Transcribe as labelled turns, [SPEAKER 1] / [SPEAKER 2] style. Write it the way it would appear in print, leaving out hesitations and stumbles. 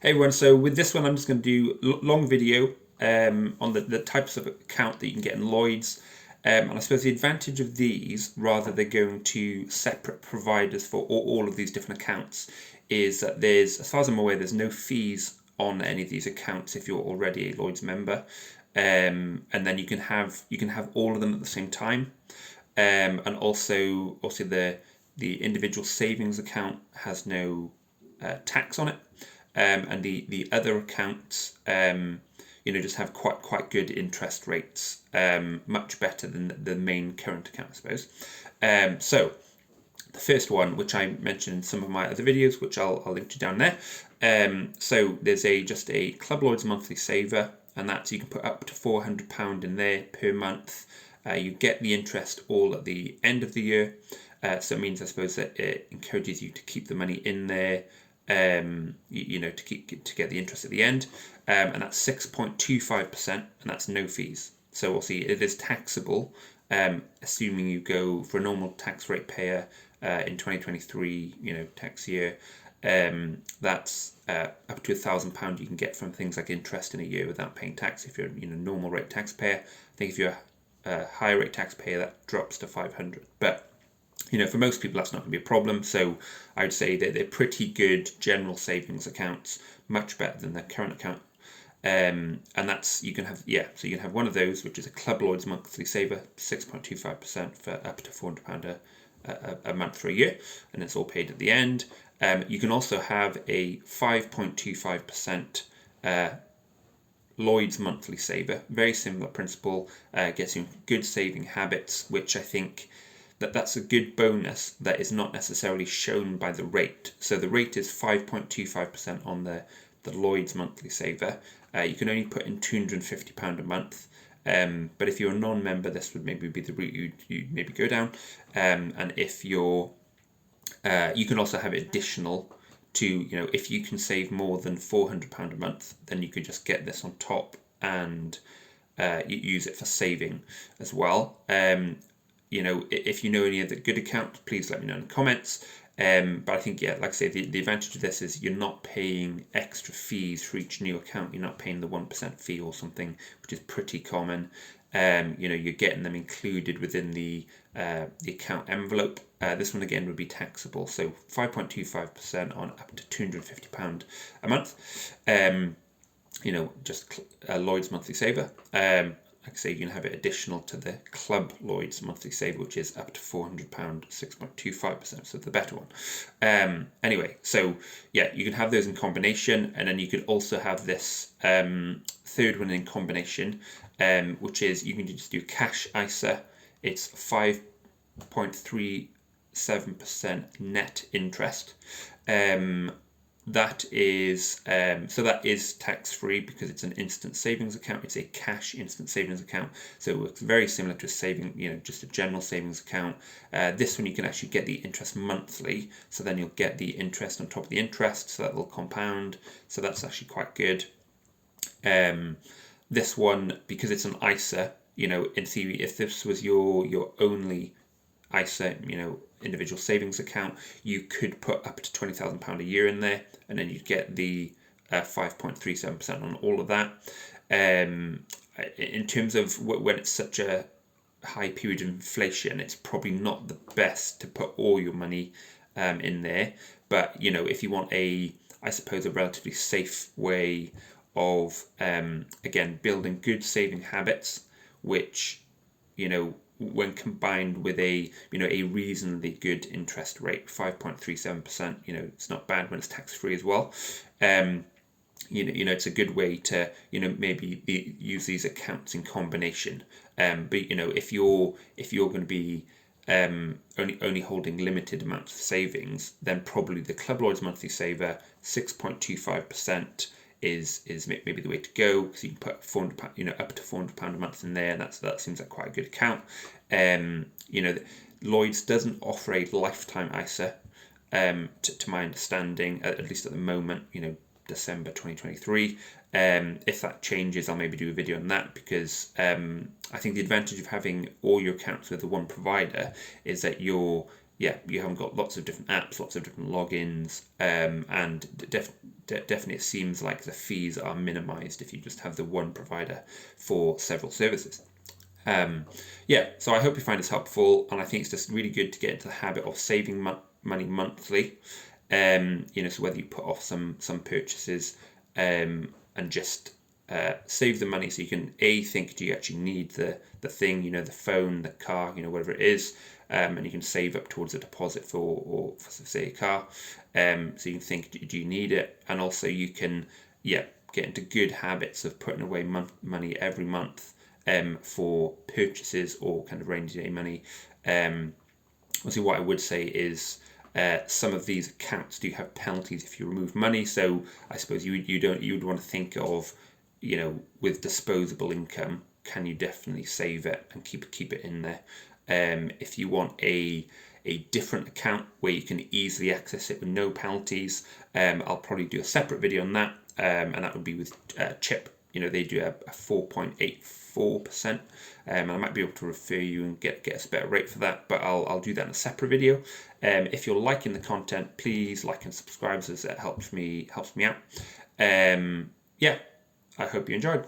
[SPEAKER 1] Hey everyone, so with this one I'm just going to do long video on the types of account that you can get in Lloyds. And I suppose the advantage of these, rather than going to separate providers for all of these different accounts, is that there's, as far as I'm aware, there's no fees on any of these accounts if you're already a Lloyds member. And then you can have all of them at the same time. And also the individual savings account has no tax on it. And the other accounts, just have quite good interest rates, much better than the main current account, I suppose. So the first one, which I mentioned in some of my other videos, which I'll link to down there. So there's just a Club Lloyds monthly saver, and that's you can put up to £400 in there per month. You get the interest all at the end of the year. So it means, I suppose, that it encourages you to keep the money in there, to get the interest at the end, and that's 6.25%, and that's no fees. So we'll see it is taxable, assuming you go for a normal tax rate payer in 2023, tax year. That's up to £1,000 you can get from things like interest in a year without paying tax if you're normal rate taxpayer. I think if you're a higher rate taxpayer, that drops to 500, but for most people that's not going to be a problem. So I would say that they're pretty good general savings accounts, much better than the current account. And that's you can have one of those, which is a Club Lloyds monthly saver, 6.25% for up to £400 a month for a year, and it's all paid at the end. You can also have a 5.25% Lloyds monthly saver, very similar principle, gets you good saving habits, which I think that's a good bonus that is not necessarily shown by the rate. So the rate is 5.25% on the Lloyds monthly saver. You can only put in £250 a month. But if you're a non-member, this would maybe be the route you'd maybe go down. And if you're, you can also have it additional to, if you can save more than £400 a month, then you could just get this on top and you use it for saving as well. If you know any other good accounts, please let me know in the comments. But I think, like I say, the advantage of this is you're not paying extra fees for each new account. You're not paying the 1% fee or something, which is pretty common. You're getting them included within the account envelope. This one again would be taxable, so 5.25% on up to £250 a month. Just a Lloyds monthly saver. Like I say, you can have it additional to the Club Lloyds monthly saver, which is up to £400, 6.25%, so the better one. Anyway, so yeah, you can have those in combination, and then you could also have this third one in combination, which is you can just do cash ISA. It's 5.37% net interest. That is tax-free because it's an instant savings account. It's a cash instant savings account, so it works very similar to a saving, just a general savings account. This one you can actually get the interest monthly, so then you'll get the interest on top of the interest, so that will compound. So that's actually quite good. This one, because it's an ISA, in theory, if this was your only ISA, individual savings account, you could put up to £20,000 a year in there, and then you'd get the 5.37% on all of that. In terms of when it's such a high period of inflation, it's probably not the best to put all your money in there. But if you want I suppose a relatively safe way of again building good saving habits, which when combined with a reasonably good interest rate, 5.37%, it's not bad when it's tax-free as well. It's a good way to maybe use these accounts in combination. But if you're going to be only holding limited amounts of savings, then probably the Club Lloyds monthly saver, 6.25%. Is maybe the way to go, because you can put £400, up to £400 a month in there, and that seems like quite a good account. Lloyds doesn't offer a lifetime ISA, to my understanding, at least at the moment. December 2023. If that changes, I'll maybe do a video on that, because I think the advantage of having all your accounts with the one provider is that you're yeah, you haven't got lots of different apps, lots of different logins, and definitely it seems like the fees are minimized if you just have the one provider for several services. Yeah, so I hope you find this helpful, and I think it's just really good to get into the habit of saving money monthly. So whether you put off some purchases, and just save the money, so you can think, do you actually need the thing, the phone, the car, whatever it is, and you can save up towards a deposit for say a car. So you can think, do you need it, and also you can get into good habits of putting away money every month for purchases or kind of rainy day money. Obviously, what I would say is some of these accounts do have penalties if you remove money. So I suppose you'd want to think of, with disposable income, can you definitely save it and keep it in there? If you want a different account where you can easily access it with no penalties, I'll probably do a separate video on that, and that would be with Chip. They do a 4.84%, and I might be able to refer you and get us a better rate for that, but I'll do that in a separate video. If you're liking the content, please like and subscribe, as it helps me out. Yeah, I hope you enjoyed.